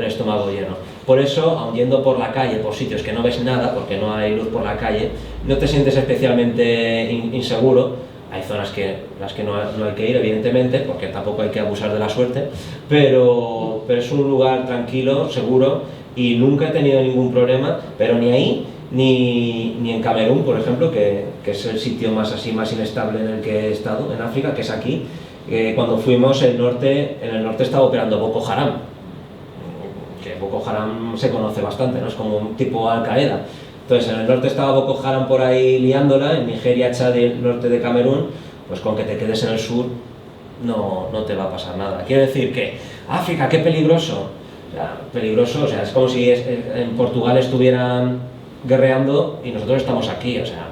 lleno. Por eso, aun yendo por la calle, por sitios que no ves nada, porque no hay luz por la calle, no te sientes especialmente inseguro. Hay zonas las que no hay que ir, evidentemente, porque tampoco hay que abusar de la suerte, pero es un lugar tranquilo, seguro, y nunca he tenido ningún problema, pero ni ahí, ni en Camerún, por ejemplo, que es el sitio más inestable en el que he estado, en África, que es aquí. Cuando fuimos, en el norte estaba operando Boko Haram, que Boko Haram se conoce bastante, ¿no? Es como un tipo Al-Qaeda. Entonces en el norte estaba Boko Haram por ahí liándola, en Nigeria, Chad y el norte de Camerún, pues con que te quedes en el sur no te va a pasar nada. Quiere decir que África, qué peligroso. O sea, peligroso, o sea, es como si en Portugal estuvieran guerreando y nosotros estamos aquí, o sea,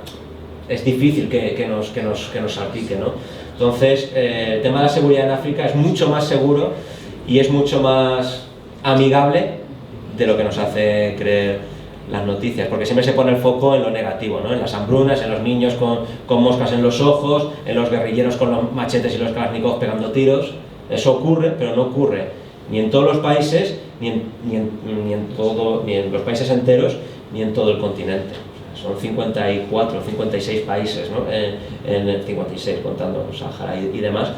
es difícil que nos salpique, ¿no? Entonces, el tema de la seguridad en África es mucho más seguro y es mucho más amigable de lo que nos hace creer las noticias, porque siempre se pone el foco en lo negativo, ¿no? En las hambrunas, en los niños con moscas en los ojos, en los guerrilleros con los machetes y los kalashnikovs pegando tiros. Eso ocurre, pero no ocurre ni en todos los países, ni en los países enteros, ni en todo el continente. O sea, son 54, 56 países, ¿no? En 56, contando Sáhara y demás,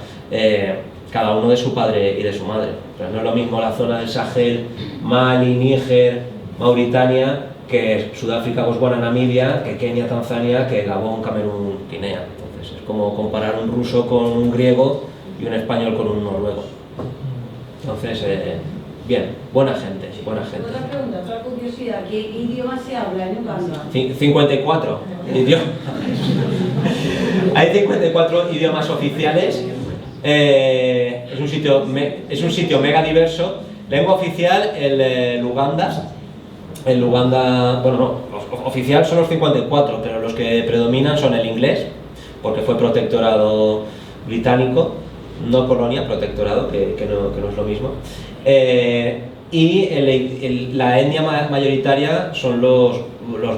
cada uno de su padre y de su madre. Pero no es lo mismo la zona del Sahel, Mali, Níger, Mauritania, que Sudáfrica, Botswana, Namibia, que Kenia, Tanzania, que Gabón, Camerún, Guinea. Entonces es como comparar un ruso con un griego y un español con un noruego. Entonces, bien, buena gente. Otra pregunta, otra curiosidad, ¿qué idioma se habla en Uganda? 54 idiomas. Hay 54 idiomas oficiales. Es un sitio mega diverso. Lengua oficial, el Uganda. El Uganda, bueno, no, los oficial son los 54, pero los que predominan son el inglés, porque fue protectorado británico, no colonia, protectorado, que no es lo mismo. Y la etnia mayoritaria son los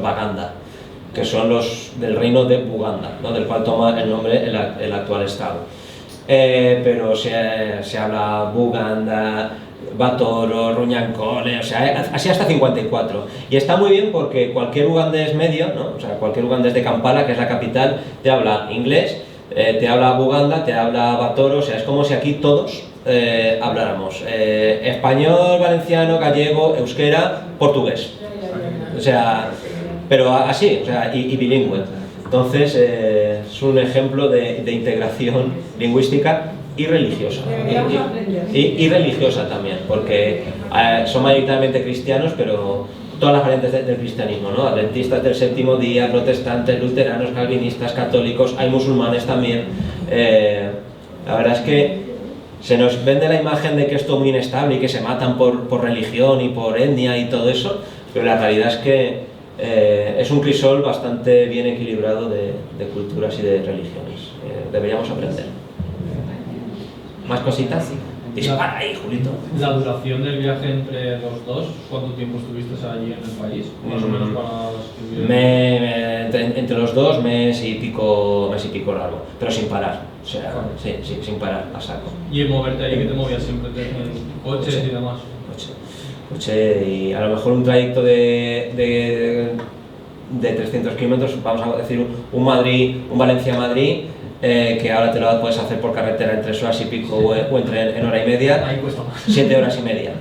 Baganda, que son los del reino de Buganda, ¿no? Del cual toma el nombre el actual estado. Pero se habla Buganda, Batoro, Runyankole, o sea, así hasta 54. Y está muy bien porque cualquier ugandés medio, ¿no? O sea, cualquier ugandés de Kampala, que es la capital, te habla inglés, te habla Buganda, te habla Batoro, o sea, es como si aquí todos habláramos español, valenciano, gallego, euskera, portugués. O sea, pero así, o sea, y bilingüe. Entonces, es un ejemplo de integración lingüística y religiosa. Y religiosa también, porque son mayoritariamente cristianos, pero todas las variantes del cristianismo, ¿no? Adventistas del séptimo día, protestantes, luteranos, calvinistas, católicos, hay musulmanes también. La verdad es que Se nos vende la imagen de que esto es muy inestable y que se matan por religión y por etnia y todo eso, pero la realidad es que es un crisol bastante bien equilibrado de culturas y de religiones. Deberíamos aprender. ¿Más cositas? Dispara ahí, Julito. La duración del viaje entre los dos, ¿cuánto tiempo estuviste allí en el país? Más o menos para escribir. Entre los dos, mes y pico largo, pero sin parar. O sea, sí, sin parar, a saco. ¿Y en moverte ahí que te movías siempre en coches y demás? Coche y a lo mejor un trayecto de 300 kilómetros, vamos a decir un Valencia-Madrid, que ahora te lo puedes hacer por carretera en 3 horas y pico o en hora y media. Ahí cuesta más. 7 horas y media.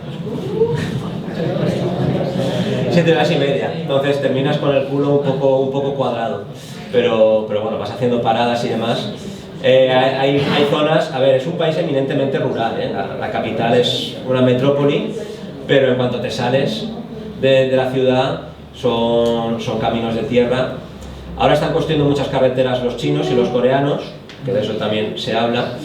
7 horas y media. Entonces terminas con el culo un poco cuadrado. Pero bueno, vas haciendo paradas y demás. Hay zonas, a ver, es un país eminentemente rural, la capital es una metrópoli, pero en cuanto te sales de la ciudad son caminos de tierra. Ahora están construyendo muchas carreteras los chinos y los coreanos, que de eso también se habla,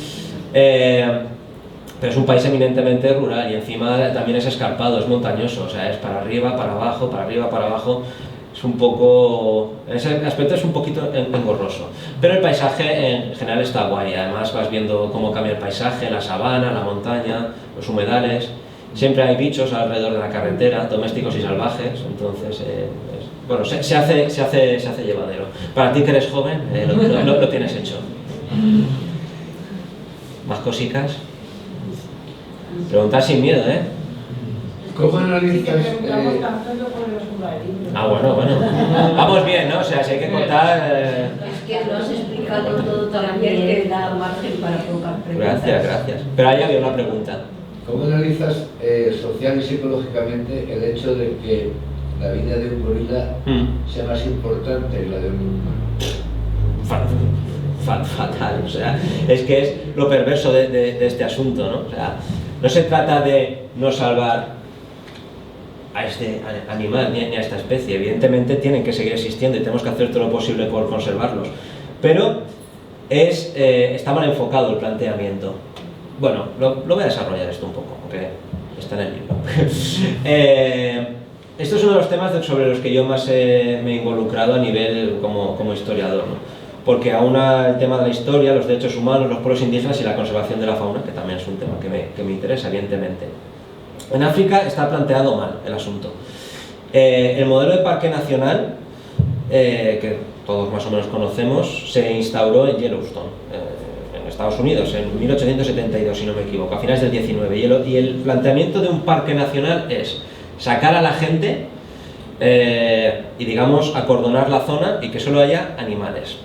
pero es un país eminentemente rural y encima también es escarpado, es montañoso, o sea, es para arriba, para abajo, para arriba, para abajo. Es un poco, en ese aspecto es un poquito engorroso, pero el paisaje en general está guay. Además vas viendo cómo cambia el paisaje, la sabana, la montaña, los humedales. Siempre hay bichos alrededor de la carretera, domésticos y salvajes, entonces bueno, se hace llevadero. Para ti que eres joven, lo tienes hecho. ¿Más cositas? Preguntar sin miedo, ¿eh? ¿Cómo analizas? Bueno. Vamos bien, ¿no? O sea, si hay que contar... Es que lo has explicado todo también, que da margen para provocar preguntas. Gracias. Pero ahí había una pregunta. ¿Cómo analizas social y psicológicamente el hecho de que la vida de un gorila sea más importante que la de un humano? Fatal, o sea, es que es lo perverso de este asunto, ¿no? O sea, no se trata de no salvar a este animal ni a esta especie. Evidentemente tienen que seguir existiendo y tenemos que hacer todo lo posible por conservarlos, pero está mal enfocado el planteamiento. Bueno, lo voy a desarrollar esto un poco, aunque está en el libro. Esto es uno de los temas sobre los que yo más me he involucrado a nivel como historiador, ¿no? Porque aúna el tema de la historia, los derechos humanos, los pueblos indígenas y la conservación de la fauna, que también es un tema que me interesa, evidentemente. En África está planteado mal el asunto. El modelo de parque nacional, que todos más o menos conocemos, se instauró en Yellowstone, en Estados Unidos, en 1872, si no me equivoco, a finales del 19. Y el planteamiento de un parque nacional es sacar a la gente y, digamos, acordonar la zona y que solo haya animales.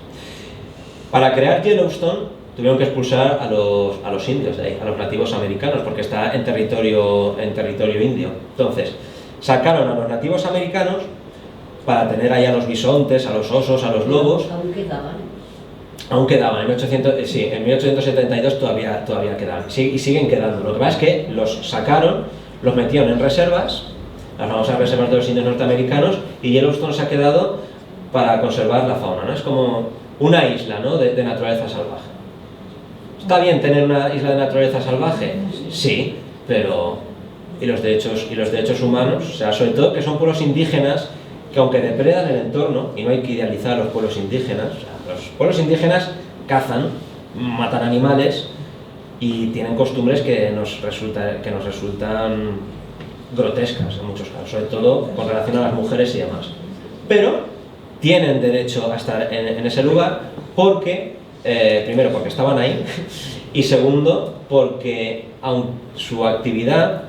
Para crear Yellowstone tuvieron que expulsar a los indios de ahí, a los nativos americanos, porque está en territorio indio. Entonces, sacaron a los nativos americanos para tener ahí a los bisontes, a los osos, a los lobos. Aún quedaban. En 1872 todavía quedaban. Y siguen quedando. Lo que pasa es que los sacaron, los metieron en reservas, las famosas reservas de los indios norteamericanos, y Yellowstone se ha quedado para conservar la fauna, ¿no? Es como una isla, ¿no? de naturaleza salvaje. ¿Está bien tener una isla de naturaleza salvaje? Sí, pero... ¿Y los derechos humanos? O sea, sobre todo que son pueblos indígenas que, aunque depredan el entorno, y no hay que idealizar a los pueblos indígenas, o sea, los pueblos indígenas cazan, matan animales y tienen costumbres que nos resultan grotescas en muchos casos, sobre todo con relación a las mujeres y demás. Pero tienen derecho a estar en ese lugar porque... primero porque estaban ahí y segundo porque su actividad,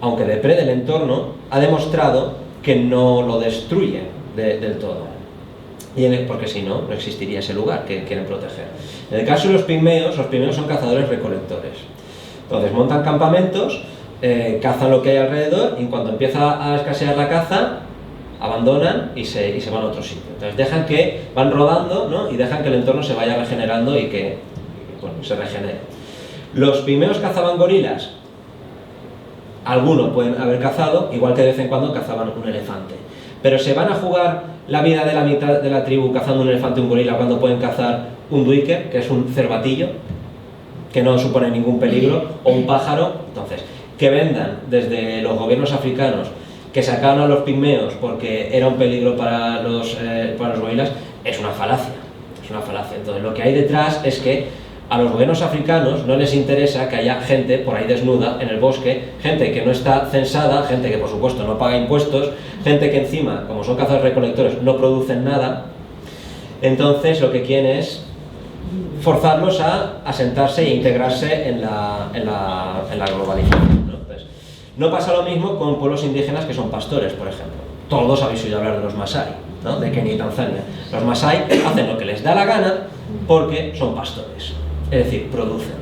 aunque deprede el entorno, ha demostrado que no lo destruye del todo, porque si no, no existiría ese lugar que quieren proteger. En el caso de los pigmeos son cazadores recolectores. Entonces montan campamentos, cazan lo que hay alrededor y cuando empieza a escasear la caza abandonan y se van a otro sitio. Entonces van rodando, ¿no? Y dejan que el entorno se vaya regenerando y que se regenere. Los pigmeos cazaban gorilas. Algunos pueden haber cazado, igual que de vez en cuando cazaban un elefante. Pero ¿se van a jugar la vida de la mitad de la tribu cazando un elefante o un gorila cuando pueden cazar un duiker, que es un cervatillo? que no supone ningún peligro, o un pájaro. Entonces, que vendan desde los gobiernos africanos que sacaron a los pigmeos porque era un peligro para los gorilas, es una falacia, es una falacia. Entonces, lo que hay detrás es que a los gobiernos africanos no les interesa que haya gente por ahí desnuda en el bosque, gente que no está censada, gente que por supuesto no paga impuestos, gente que encima, como son cazadores-recolectores, no producen nada. Entonces lo que quieren es forzarlos a asentarse e integrarse en la globalización, ¿no? Entonces, no pasa lo mismo con pueblos indígenas que son pastores, por ejemplo. Todos habéis oído hablar de los Masái, ¿no? De Kenia y Tanzania. Los Masái hacen lo que les da la gana porque son pastores, es decir, producen.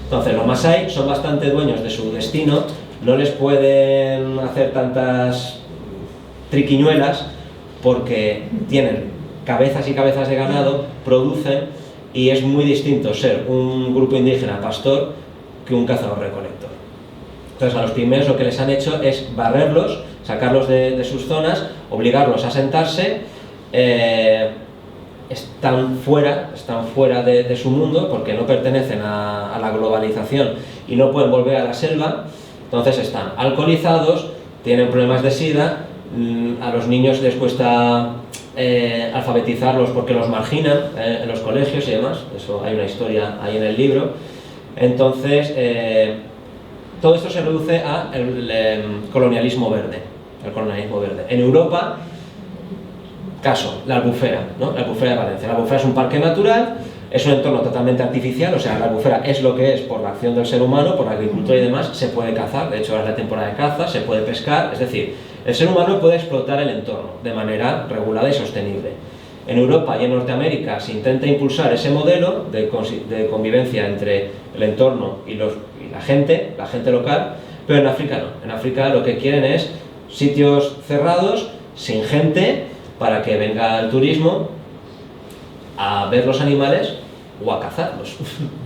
Entonces los Masái son bastante dueños de su destino, no les pueden hacer tantas triquiñuelas porque tienen cabezas y cabezas de ganado, producen, y es muy distinto ser un grupo indígena pastor que un cazador-recolector. Entonces a los pigmeos lo que les han hecho es barrerlos, sacarlos de sus zonas, obligarlos a sentarse. Están fuera de su mundo porque no pertenecen a la globalización y no pueden volver a la selva. Entonces están alcoholizados, tienen problemas de sida, a los niños les cuesta alfabetizarlos porque los marginan en los colegios y demás. Eso hay una historia ahí en el libro. Entonces todo esto se reduce al colonialismo verde. En Europa, caso, la Albufera, ¿no? La Albufera de Valencia. La Albufera es un parque natural, es un entorno totalmente artificial, o sea, la Albufera es lo que es por la acción del ser humano, por la agricultura y demás. Se puede cazar, de hecho ahora es la temporada de caza, se puede pescar, es decir, el ser humano puede explotar el entorno de manera regulada y sostenible. En Europa y en Norteamérica se intenta impulsar ese modelo de convivencia entre el entorno y la gente local, pero en África no. En África lo que quieren es sitios cerrados, sin gente, para que venga el turismo a ver los animales o a cazarlos,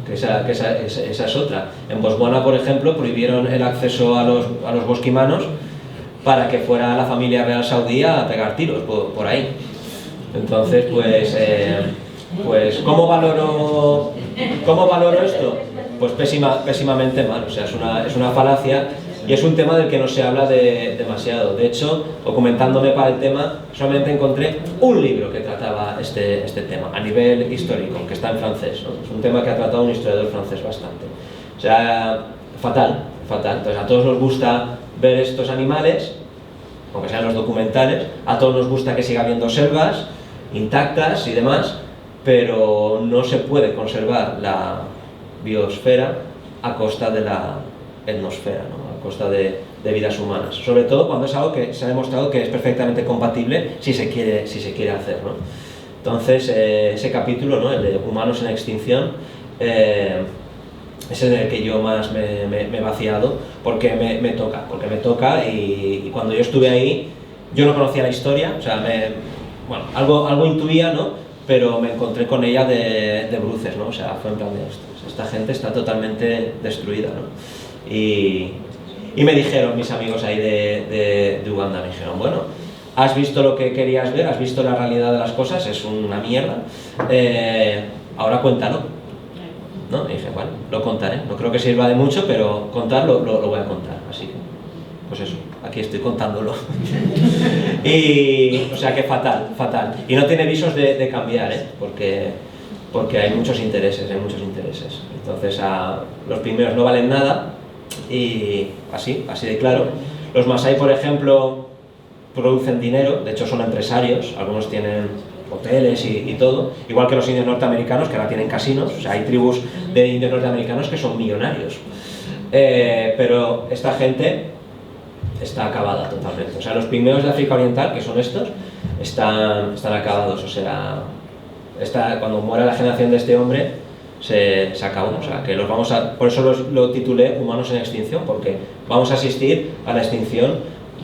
que esa es otra. En Botswana, por ejemplo, prohibieron el acceso a los bosquimanos para que fuera la familia real saudí a pegar tiros por ahí. Entonces, pues ¿cómo valoro esto? Pues pésimamente mal, o sea, es una falacia. Y es un tema del que no se habla demasiado. De hecho, documentándome para el tema, solamente encontré un libro que trataba este tema, a nivel histórico, que está en francés, ¿no? Es un tema que ha tratado un historiador francés bastante. O sea, fatal. Entonces, a todos nos gusta ver estos animales, aunque sean los documentales, a todos nos gusta que siga habiendo selvas intactas y demás, pero no se puede conservar la biosfera a costa de la etnosfera, ¿no? A costa de vidas humanas, sobre todo cuando es algo que se ha demostrado que es perfectamente compatible si se quiere hacer, ¿no? Entonces ese capítulo, ¿no? El de humanos en extinción, es en el que yo más me he vaciado porque me toca y cuando yo estuve ahí yo no conocía la historia, o sea, algo intuía, ¿no? Pero me encontré con ella de bruces, ¿no? O sea, fue en plan de esta gente está totalmente destruida, ¿no? Y me dijeron mis amigos ahí de Uganda, me dijeron, bueno, has visto lo que querías ver, has visto la realidad de las cosas, es una mierda, ahora cuéntalo, ¿no? Y dije, bueno, lo contaré, no creo que sirva de mucho, pero contarlo lo voy a contar, así que, pues eso, aquí estoy contándolo. Y, o sea que fatal, y no tiene visos de cambiar, porque hay muchos intereses, entonces los pigmeos no valen nada, y así de claro. Los Masái, por ejemplo, producen dinero, de hecho son empresarios, algunos tienen hoteles y todo, igual que los indios norteamericanos, que ahora tienen casinos, o sea, hay tribus de indios norteamericanos que son millonarios, pero esta gente está acabada totalmente. O sea, los pigmeos de África Oriental, que son estos, están acabados, o sea, cuando muera la generación de este hombre, se acabó, o sea, que por eso lo titulé Humanos en Extinción, porque vamos a asistir a la extinción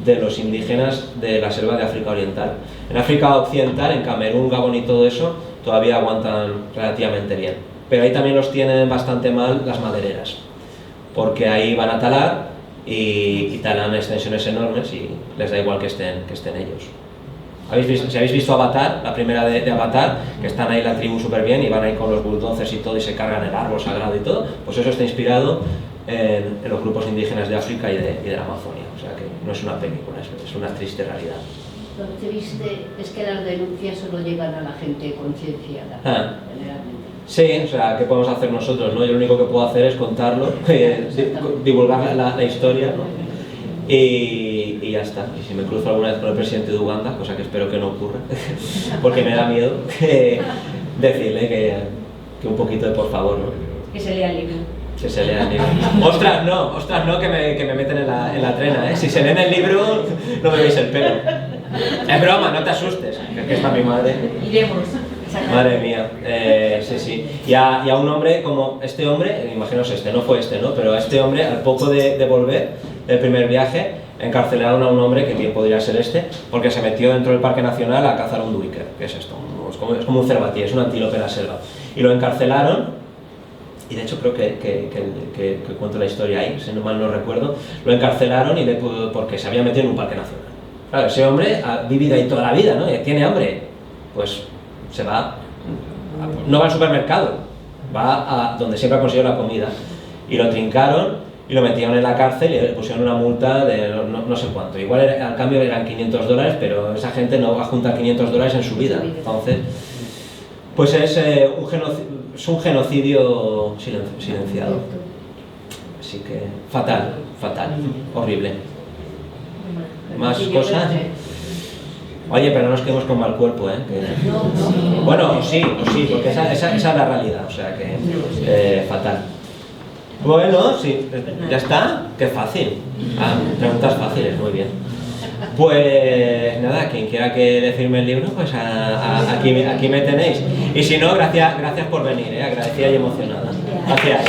de los indígenas de la selva de África Oriental. En África Occidental, en Camerún, Gabón y todo eso, todavía aguantan relativamente bien, pero ahí también los tienen bastante mal las madereras, porque ahí van a talar y talan extensiones enormes y les da igual que estén ellos. Si habéis visto Avatar, la primera de Avatar, que están ahí la tribu súper bien y van ahí con los bulldozers y todo y se cargan el árbol sagrado y todo, pues eso está inspirado en los grupos indígenas de África y de la Amazonia. O sea que no es una película, es una triste realidad. Lo que viste es que las denuncias solo llegan a la gente concienciada, generalmente. Sí, o sea, ¿qué podemos hacer nosotros, no? Yo lo único que puedo hacer es contarlo, divulgar la historia, ¿no? Y ya está. Y si me cruzo alguna vez con el presidente de Uganda, cosa que espero que no ocurra, porque me da miedo, decirle que un poquito de por favor, ¿no? Que se lea el libro. Que se lea el libro. Ostras, no, que me meten en la trena, ¿eh? Si se leen el libro, no me veis el pelo. Es broma, no te asustes, que aquí está mi madre. Iremos. Madre mía, sí. Y a un hombre como este hombre, imaginaos no fue ¿no? Pero a este hombre, al poco de volver del primer viaje, encarcelaron a un hombre que bien podría ser porque se metió dentro del Parque Nacional a cazar un duiker. ¿Qué es esto? Es como un cervatí, es un antílope en la selva. Y lo encarcelaron, y de hecho creo que cuento la historia ahí, si no mal no recuerdo, lo encarcelaron porque se había metido en un Parque Nacional. Claro, ese hombre ha vivido ahí toda la vida, ¿no? Y tiene hambre, pues se va, no va al supermercado, va a donde siempre ha conseguido la comida, y lo trincaron y lo metieron en la cárcel y le pusieron una multa de no sé cuánto, igual al cambio eran $500, pero esa gente no va a juntar $500 en su vida, entonces pues es un genocidio silenciado, así que fatal, horrible. Más cosas. Oye, pero no nos quedemos con mal cuerpo, ¿eh? Bueno, sí, porque esa es la realidad, o sea que fatal. Bueno, sí, ya está, qué fácil. Preguntas fáciles, muy bien. Pues nada, quien quiera que le firme el libro, pues aquí me tenéis. Y si no, gracias por venir, agradecida y emocionada. Gracias.